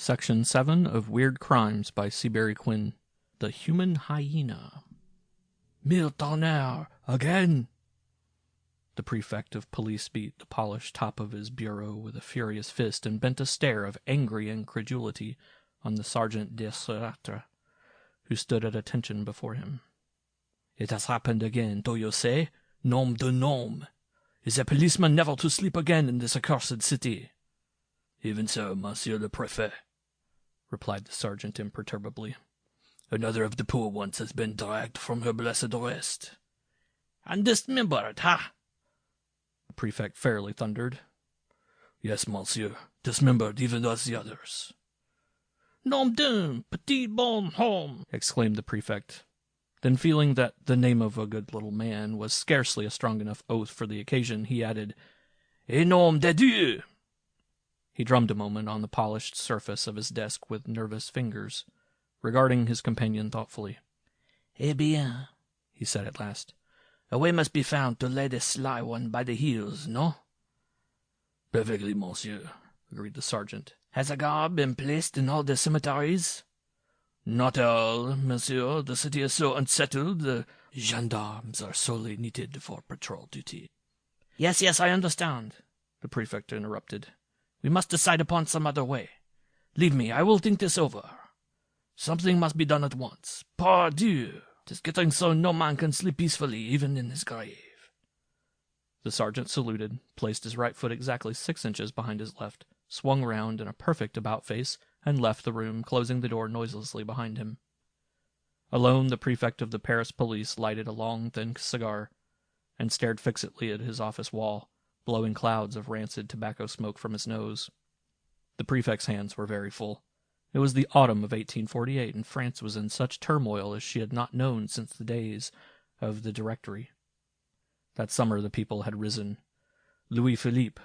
Section 7 of Weird Crimes by Seabury Quinn. The Human Hyena. Mille tonnerres, again! The prefect of police beat the polished top of his bureau with a furious fist and bent a stare of angry incredulity on the sergeant de Seratre, who stood at attention before him. It has happened again, do you say? Nom de nom! Is a policeman never to sleep again in this accursed city? Even so, monsieur le préfet, replied the sergeant imperturbably. Another of the poor ones has been dragged from her blessed rest. And dismembered, ha! The prefect fairly thundered. Yes, monsieur, dismembered even as the others. Nom d'un petit bon homme, exclaimed the prefect. Then, feeling that the name of a good little man was scarcely a strong enough oath for the occasion, he added, Et nom de Dieu! He drummed a moment on the polished surface of his desk with nervous fingers, regarding his companion thoughtfully. Eh bien, he said at last, a way must be found to lay this sly one by the heels, no? Perfectly, monsieur, agreed the sergeant. Has a guard been placed in all the cemeteries? Not all, monsieur. The city is so unsettled, the gendarmes are solely needed for patrol duty. Yes, I understand, the prefect interrupted. We must decide upon some other way. Leave me, I will think this over. Something must be done at once. Pardieu! 'Tis getting so no man can sleep peacefully, even in his grave. The sergeant saluted, placed his right foot exactly 6 inches behind his left, swung round in a perfect about-face, and left the room, closing the door noiselessly behind him. Alone, the prefect of the Paris police lighted a long, thin cigar, and stared fixedly at his office wall, blowing clouds of rancid tobacco smoke from his nose. The prefect's hands were very full. It was the autumn of 1848, and France was in such turmoil as she had not known since the days of the Directory. That summer the people had risen. Louis-Philippe,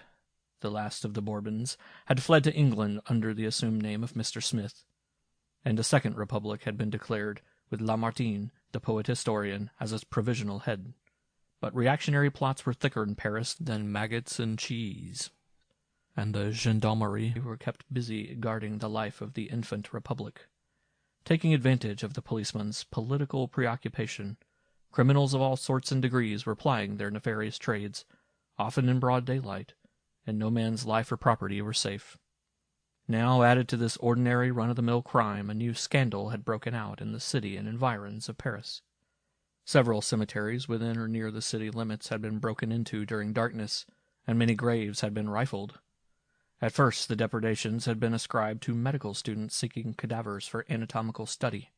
the last of the Bourbons, had fled to England under the assumed name of Mr. Smith, and a second republic had been declared, with Lamartine, the poet-historian, as its provisional head. But reactionary plots were thicker in Paris than maggots and cheese, and the gendarmerie were kept busy guarding the life of the infant republic. Taking advantage of the policeman's political preoccupation, criminals of all sorts and degrees were plying their nefarious trades, often in broad daylight, and no man's life or property were safe. Now, added to this ordinary run-of-the-mill crime, a new scandal had broken out in the city and environs of Paris. Several cemeteries within or near the city limits had been broken into during darkness, and many graves had been rifled. At first, the depredations had been ascribed to medical students seeking cadavers for anatomical study.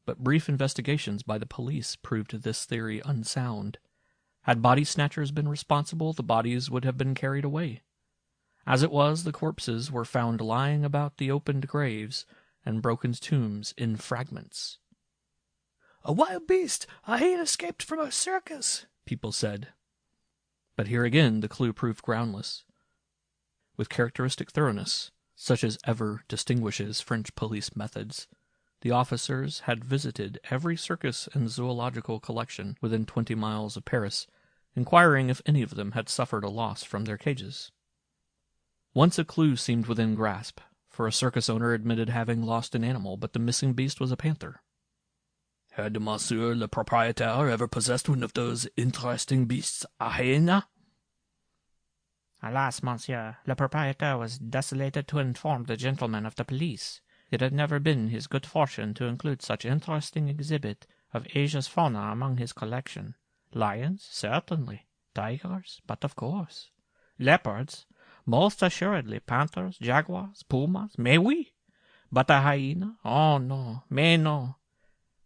But brief investigations by the police proved this theory unsound. Had body snatchers been responsible, the bodies would have been carried away. As it was, the corpses were found lying about the opened graves and broken tombs in fragments. "A wild beast! A hyena escaped from a circus!" people said. But here again the clue proved groundless. With characteristic thoroughness, such as ever distinguishes French police methods, the officers had visited every circus and zoological collection within 20 miles of Paris, inquiring if any of them had suffered a loss from their cages. Once a clue seemed within grasp, for a circus owner admitted having lost an animal, but the missing beast was a panther. Had monsieur le propriétaire ever possessed one of those interesting beasts, a hyena? Alas, monsieur, le propriétaire was desolated to inform the gentlemen of the police. It had never been his good fortune to include such interesting exhibit of Asia's fauna among his collection. Lions, certainly. Tigers, but of course. Leopards, most assuredly. Panthers, jaguars, pumas, mais oui. But a hyena? Oh, no, mais no.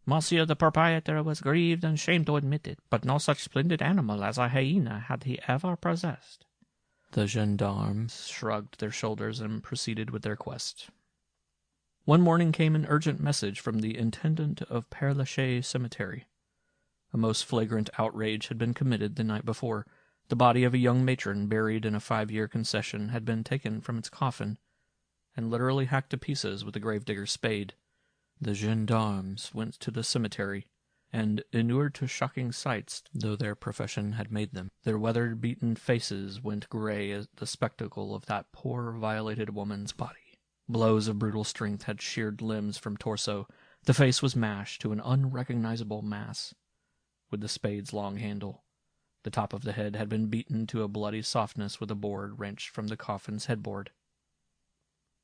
Monsieur the proprietor was grieved and ashamed to admit it, but no such splendid animal as a hyena had he ever possessed. The gendarmes shrugged their shoulders and proceeded with their quest. One morning came an urgent message from the intendant of Père-Lachaise Cemetery. A most flagrant outrage had been committed the night before. The body of a young matron buried in a 5-year concession had been taken from its coffin and literally hacked to pieces with a gravedigger's spade. The gendarmes went to the cemetery, and, inured to shocking sights, though their profession had made them, their weather-beaten faces went gray at the spectacle of that poor violated woman's body. Blows of brutal strength had sheared limbs from torso. The face was mashed to an unrecognizable mass, with the spade's long handle. The top of the head had been beaten to a bloody softness with a board wrenched from the coffin's headboard.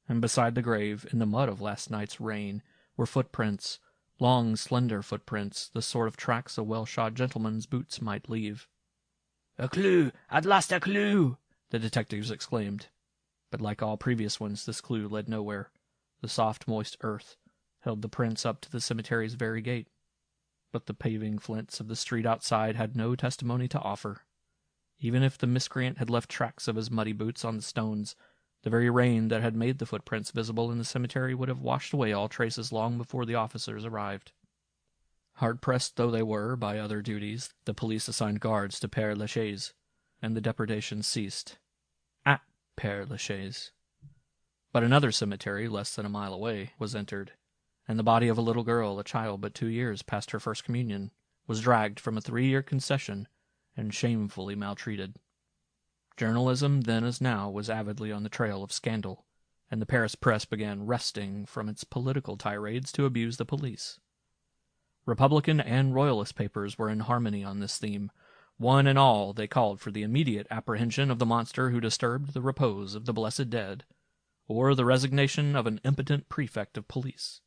And beside the grave, in the mud of last night's rain, were footprints, long, slender footprints, the sort of tracks a well-shod gentleman's boots might leave. "A clue! At last a clue!" the detectives exclaimed. But like all previous ones, this clue led nowhere. The soft, moist earth held the prints up to the cemetery's very gate. But the paving flints of the street outside had no testimony to offer. Even if the miscreant had left tracks of his muddy boots on the stones, the very rain that had made the footprints visible in the cemetery would have washed away all traces long before the officers arrived. Hard-pressed though they were by other duties, the police assigned guards to Père Lachaise, and the depredation ceased at Père Lachaise. But another cemetery, less than a mile away, was entered, and the body of a little girl, a child but 2 years past her first communion, was dragged from a 3-year concession and shamefully maltreated. Journalism, then as now, was avidly on the trail of scandal, and the Paris press began resting from its political tirades to abuse the police. Republican and Royalist papers were in harmony on this theme. One and all, they called for the immediate apprehension of the monster who disturbed the repose of the blessed dead, or the resignation of an impotent prefect of police.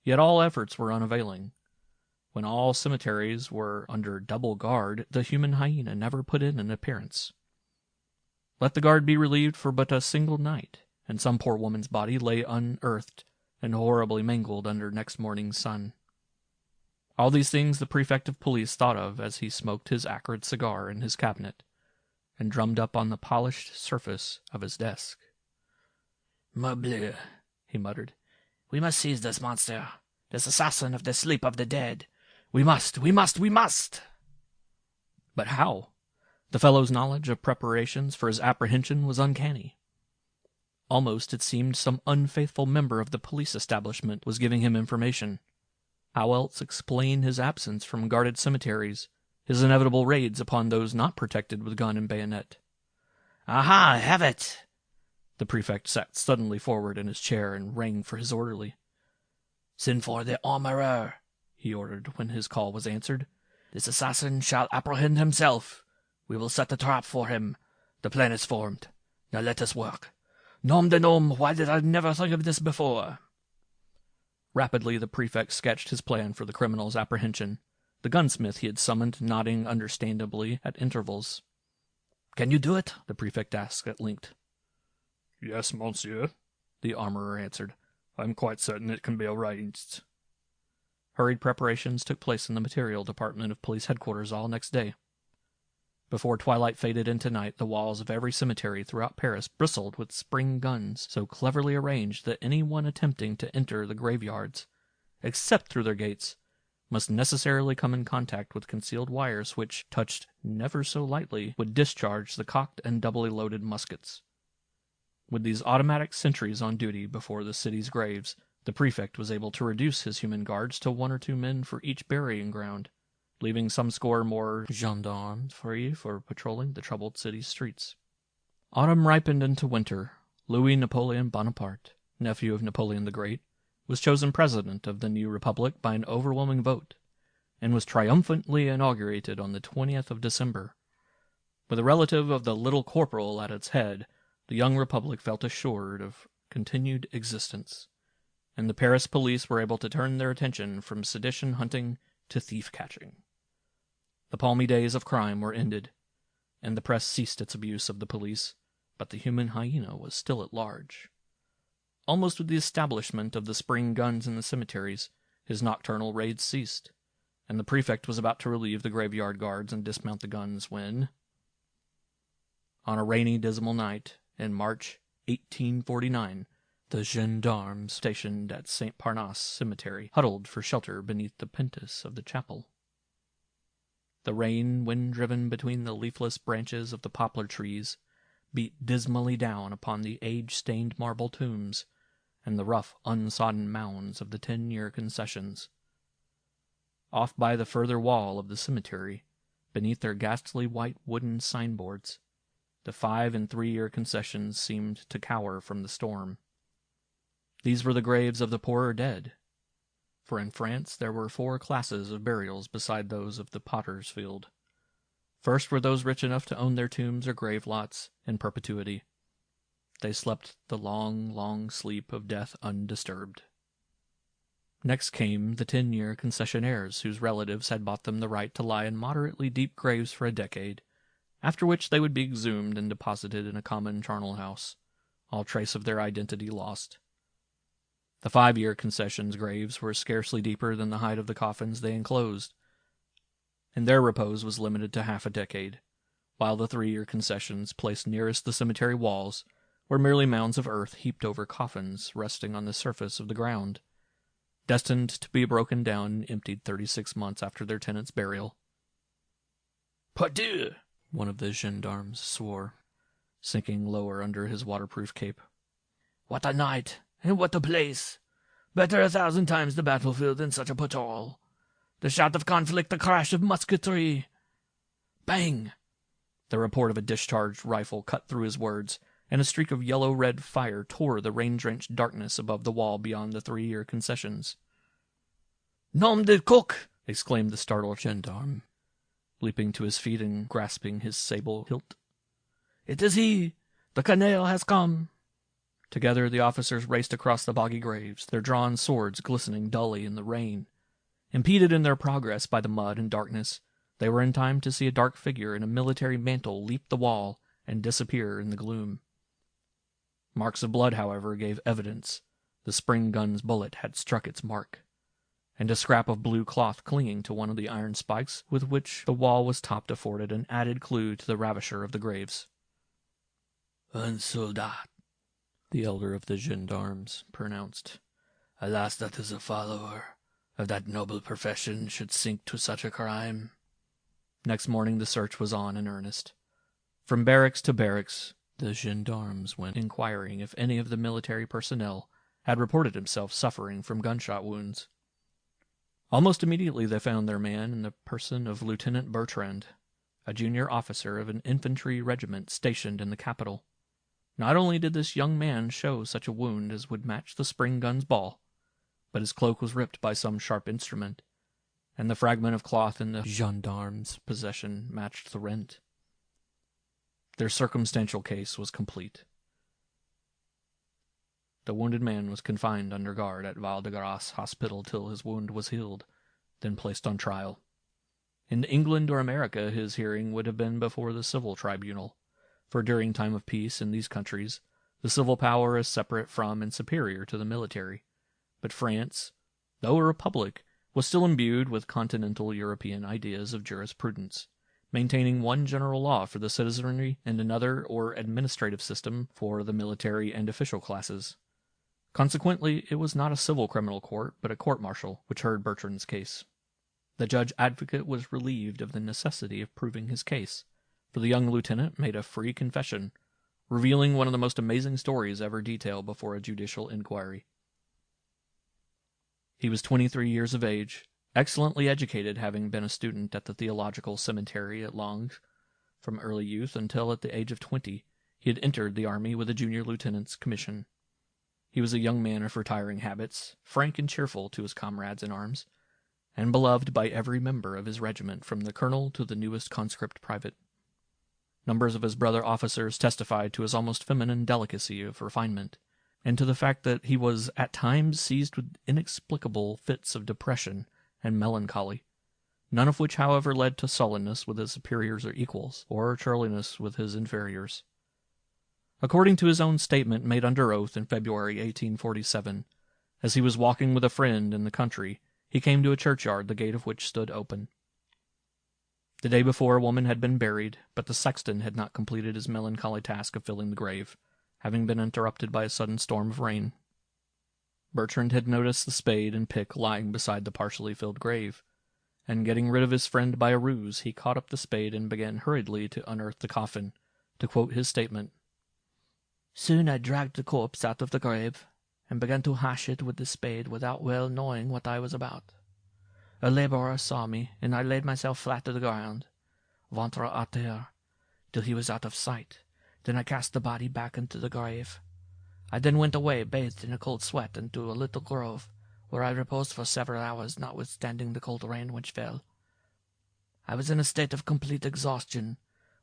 Yet all efforts were unavailing. When all cemeteries were under double guard, the human hyena never put in an appearance. Let the guard be relieved for but a single night, and some poor woman's body lay unearthed and horribly mangled under next morning's sun. All these things the prefect of police thought of as he smoked his acrid cigar in his cabinet, and drummed up on the polished surface of his desk. "Morbleu," he muttered. "We must seize this monster, this assassin of the sleep of the dead. We must! But how? The fellow's knowledge of preparations for his apprehension was uncanny. Almost it seemed some unfaithful member of the police establishment was giving him information. How else explain his absence from guarded cemeteries, his inevitable raids upon those not protected with gun and bayonet? "Aha, I have it!" The prefect sat suddenly forward in his chair and rang for his orderly. "Send for the armorer," he ordered when his call was answered. "This assassin shall apprehend himself. We will set the trap for him. The plan is formed. Now let us work. Nom de nom, why did I never think of this before?" Rapidly the prefect sketched his plan for the criminal's apprehension, the gunsmith he had summoned nodding understandably at intervals. "Can you do it?" the prefect asked at length. "Yes, monsieur," the armorer answered. "I'm quite certain it can be arranged." Hurried preparations took place in the material department of police headquarters all next day. Before twilight faded into night, the walls of every cemetery throughout Paris bristled with spring guns so cleverly arranged that anyone attempting to enter the graveyards, except through their gates, must necessarily come in contact with concealed wires which, touched never so lightly, would discharge the cocked and doubly loaded muskets. With these automatic sentries on duty before the city's graves, the prefect was able to reduce his human guards to 1 or 2 men for each burying ground, leaving some score more gendarmes free for patrolling the troubled city's streets. Autumn ripened into winter. Louis Napoleon Bonaparte, nephew of Napoleon the Great, was chosen president of the new republic by an overwhelming vote, and was triumphantly inaugurated on the 20th of December. With a relative of the Little Corporal at its head, the young republic felt assured of continued existence, and the Paris police were able to turn their attention from sedition hunting to thief-catching. The palmy days of crime were ended, and the press ceased its abuse of the police, but the human hyena was still at large. Almost with the establishment of the spring guns in the cemeteries, his nocturnal raids ceased, and the prefect was about to relieve the graveyard guards and dismount the guns when, on a rainy, dismal night in March 1849, the gendarmes stationed at St. Parnasse Cemetery huddled for shelter beneath the pintus of the chapel. The rain, wind-driven between the leafless branches of the poplar trees, beat dismally down upon the age-stained marble tombs and the rough, unsodden mounds of the 10-year concessions. Off by the further wall of the cemetery, beneath their ghastly white wooden signboards, the 5- and 3-year concessions seemed to cower from the storm. These were the graves of the poorer dead, for in France there were 4 classes of burials beside those of the potter's field. First were those rich enough to own their tombs or grave lots in perpetuity. They slept the long, long sleep of death undisturbed. Next came the 10-year concessionaires whose relatives had bought them the right to lie in moderately deep graves for a decade, after which they would be exhumed and deposited in a common charnel house, all trace of their identity lost. The 5-year concessions graves were scarcely deeper than the height of the coffins they enclosed, and their repose was limited to half a decade, while the 3-year concessions placed nearest the cemetery walls were merely mounds of earth heaped over coffins resting on the surface of the ground, destined to be broken down and emptied 36 months after their tenant's burial. "Pardieu!" one of the gendarmes swore, sinking lower under his waterproof cape. "What a night, and what a place! Better 1,000 times the battlefield than such a patrol. The shout of conflict, the crash of musketry. Bang! The report of a discharged rifle cut through his words, and a streak of yellow-red fire tore the rain-drenched darkness above the wall beyond the 3-year concessions. "Nom de coq!" exclaimed the startled gendarme, leaping to his feet and grasping his sable hilt. "It is he! The canaille has come!" Together the officers raced across the boggy graves, their drawn swords glistening dully in the rain. Impeded in their progress by the mud and darkness, they were in time to see a dark figure in a military mantle leap the wall and disappear in the gloom. Marks of blood, however, gave evidence the spring gun's bullet had struck its mark, and a scrap of blue cloth clinging to one of the iron spikes with which the wall was topped afforded an added clue to the ravisher of the graves. "Un soldat," the elder of the gendarmes pronounced. "Alas, that is a follower of that noble profession should sink to such a crime." Next morning the search was on in earnest. From barracks to barracks, the gendarmes went inquiring if any of the military personnel had reported himself suffering from gunshot wounds. Almost immediately they found their man in the person of Lieutenant Bertrand, a junior officer of an infantry regiment stationed in the capital. Not only did this young man show such a wound as would match the spring gun's ball, but his cloak was ripped by some sharp instrument, and the fragment of cloth in the gendarme's possession matched the rent. Their circumstantial case was complete. The wounded man was confined under guard at Val-de-Grace Hospital till his wound was healed, then placed on trial. In England or America his hearing would have been before the civil tribunal, for during time of peace in these countries the civil power is separate from and superior to the military. But France, though a republic, was still imbued with continental European ideas of jurisprudence, maintaining one general law for the citizenry and another or administrative system for the military and official classes. Consequently, it was not a civil criminal court, but a court-martial, which heard Bertrand's case. The judge-advocate was relieved of the necessity of proving his case, for the young lieutenant made a free confession, revealing one of the most amazing stories ever detailed before a judicial inquiry. He was 23 years of age, excellently educated, having been a student at the theological seminary at Langres. From early youth until at the age of 20, he had entered the army with a junior lieutenant's commission. He was a young man of retiring habits, frank and cheerful to his comrades in arms, and beloved by every member of his regiment from the colonel to the newest conscript private. Numbers of his brother officers testified to his almost feminine delicacy of refinement, and to the fact that he was at times seized with inexplicable fits of depression and melancholy, none of which, however, led to sullenness with his superiors or equals, or churliness with his inferiors. According to his own statement made under oath in February 1847, as he was walking with a friend in the country, he came to a churchyard, the gate of which stood open. The day before a woman had been buried, but the sexton had not completed his melancholy task of filling the grave, having been interrupted by a sudden storm of rain. Bertrand had noticed the spade and pick lying beside the partially filled grave, and getting rid of his friend by a ruse, he caught up the spade and began hurriedly to unearth the coffin. To quote his statement, "Soon I dragged the corpse out of the grave, and began to hash it with the spade without well knowing what I was about. A laborer saw me, and I laid myself flat to the ground, ventre à terre, till he was out of sight. Then I cast the body back into the grave. I then went away, bathed in a cold sweat, into a little grove, where I reposed for several hours, notwithstanding the cold rain which fell. I was in a state of complete exhaustion.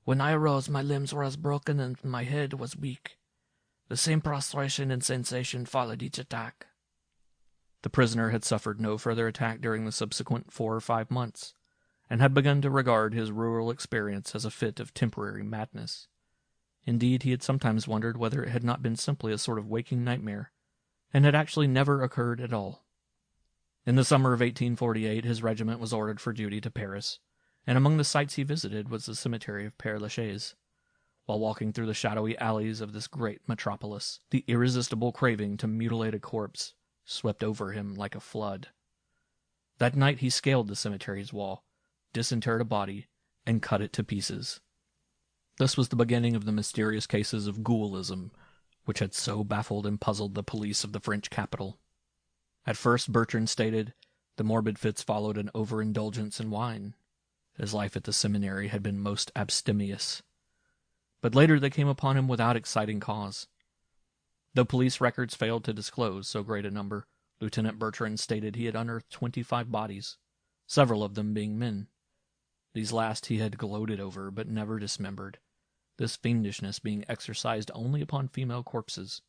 When I arose, my limbs were as broken and my head was weak. The same prostration and sensation followed each attack. The prisoner had suffered no further attack during the subsequent 4 or 5 months, and had begun to regard his rural experience as a fit of temporary madness. Indeed, he had sometimes wondered whether it had not been simply a sort of waking nightmare, and had actually never occurred at all. In the summer of 1848 his regiment was ordered for duty to Paris, and among the sights he visited was the cemetery of Père-Lachaise. While walking through the shadowy alleys of this great metropolis, the irresistible craving to mutilate a corpse swept over him like a flood. That night he scaled the cemetery's wall, disinterred a body, and cut it to pieces. This was the beginning of the mysterious cases of ghoulism, which had so baffled and puzzled the police of the French capital. At first, Bertrand stated, the morbid fits followed an overindulgence in wine. His life at the seminary had been most abstemious. But later they came upon him without exciting cause. Though police records failed to disclose so great a number, Lieutenant Bertrand stated he had unearthed 25 bodies, several of them being men. These last he had gloated over, but never dismembered, this fiendishness being exercised only upon female corpses.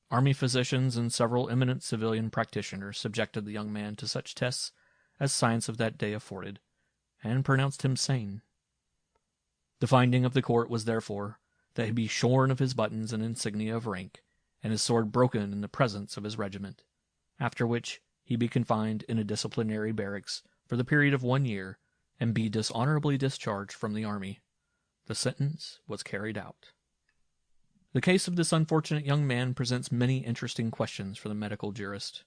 Army physicians and several eminent civilian practitioners subjected the young man to such tests as science of that day afforded, and pronounced him sane. The finding of the court was, therefore, that he be shorn of his buttons and insignia of rank, and his sword broken in the presence of his regiment, after which he be confined in a disciplinary barracks for the period of 1 year, and be dishonorably discharged from the army. The sentence was carried out. The case of this unfortunate young man presents many interesting questions for the medical jurist.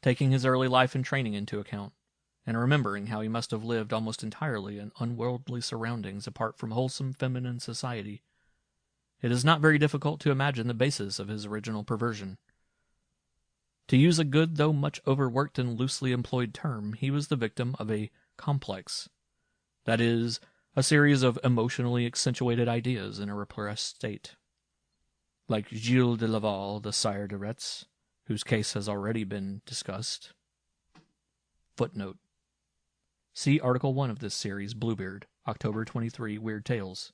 Taking his early life and training into account, and remembering how he must have lived almost entirely in unworldly surroundings apart from wholesome feminine society, it is not very difficult to imagine the basis of his original perversion. To use a good though much overworked and loosely employed term, he was the victim of a complex. That is, a series of emotionally accentuated ideas in a repressed state. Like Gilles de Laval, the Sire de Retz, whose case has already been discussed. Footnote. See Article 1 of this series, Bluebeard, October 23, Weird Tales.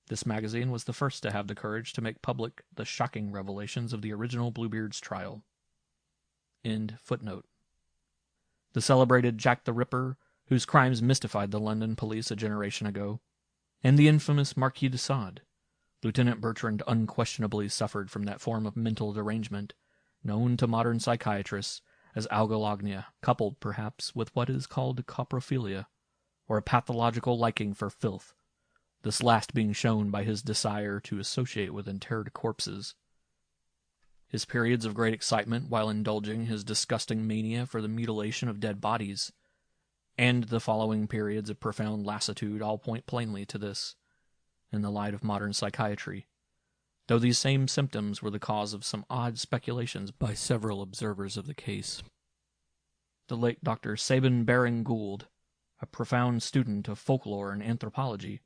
This magazine was the first to have the courage to make public the shocking revelations of the original Bluebeard's trial. End footnote. The celebrated Jack the Ripper, whose crimes mystified the London police a generation ago, and the infamous Marquis de Sade, Lieutenant Bertrand unquestionably suffered from that form of mental derangement known to modern psychiatrists as algolagnia, coupled perhaps with what is called coprophilia, or a pathological liking for filth, this last being shown by his desire to associate with interred corpses. His periods of great excitement while indulging his disgusting mania for the mutilation of dead bodies, and the following periods of profound lassitude all point plainly to this, in the light of modern psychiatry, though these same symptoms were the cause of some odd speculations by several observers of the case. The late Dr. Sabin Baring Gould, a profound student of folklore and anthropology,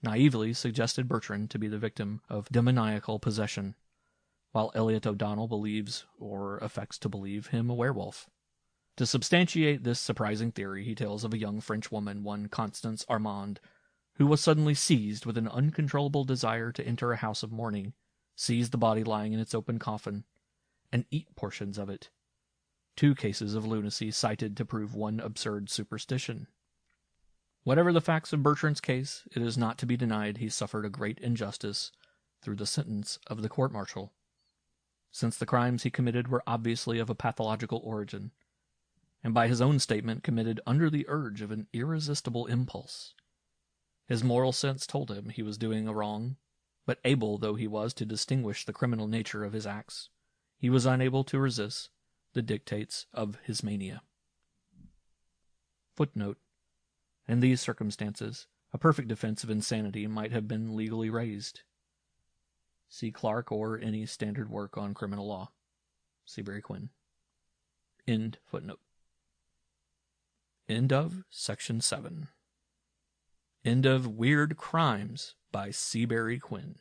naively suggested Bertrand to be the victim of demoniacal possession, while Eliot O'Donnell believes, or affects to believe, him a werewolf. To substantiate this surprising theory, he tells of a young French woman, one Constance Armand, who was suddenly seized with an uncontrollable desire to enter a house of mourning, seize the body lying in its open coffin, and eat portions of it. 2 cases of lunacy cited to prove one absurd superstition. Whatever the facts of Bertrand's case, it is not to be denied he suffered a great injustice through the sentence of the court-martial, since the crimes he committed were obviously of a pathological origin, and by his own statement committed under the urge of an irresistible impulse. His moral sense told him he was doing a wrong, but able though he was to distinguish the criminal nature of his acts, he was unable to resist the dictates of his mania. Footnote. In these circumstances, a perfect defense of insanity might have been legally raised. See Clark or any standard work on criminal law. Seabury Quinn. End footnote. End of Section 7. End of Weird Crimes by Seabury Quinn.